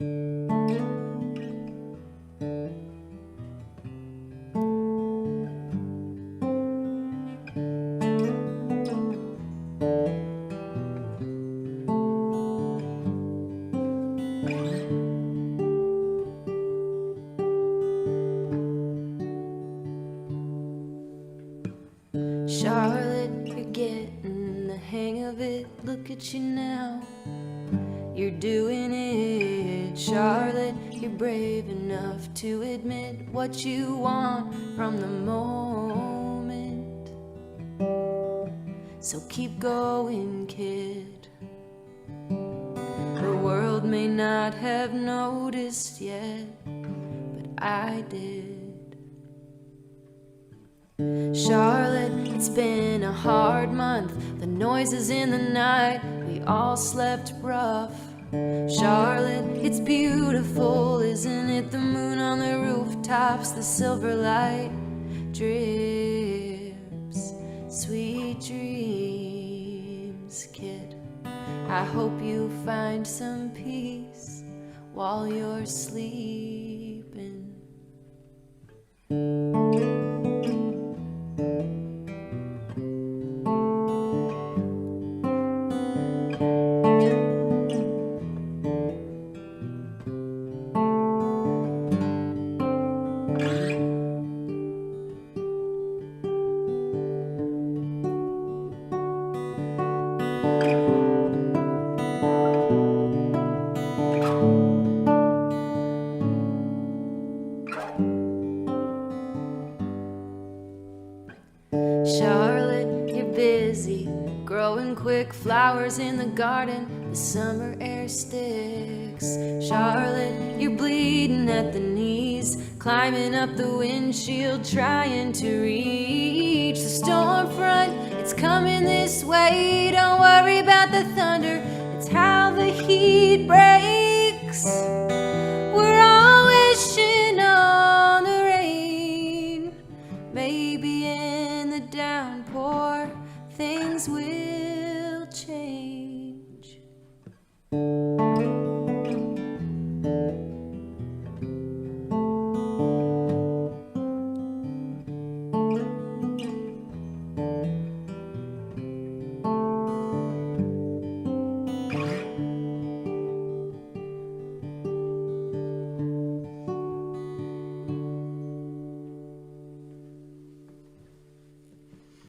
Charlotte, you're getting the hang of it. Look at you now, you're doing it. Charlotte, you're brave enough to admit what you want from the moment. So keep going, kid. The world may not have noticed yet, but I did. Charlotte, it's been a hard month. The noises in the night, we all slept rough. Charlotte, it's beautiful, isn't it? The moon on the rooftops, the silver light drips. Sweet dreams, kid. I hope you find some peace while you're sleeping. Charlotte, you're busy growing quick flowers in the garden. The summer air sticks. Charlotte, you're bleeding at the knees, climbing up the windshield, trying to reach the storm front. It's coming this way. Don't worry about the thunder. It's how the heat breaks.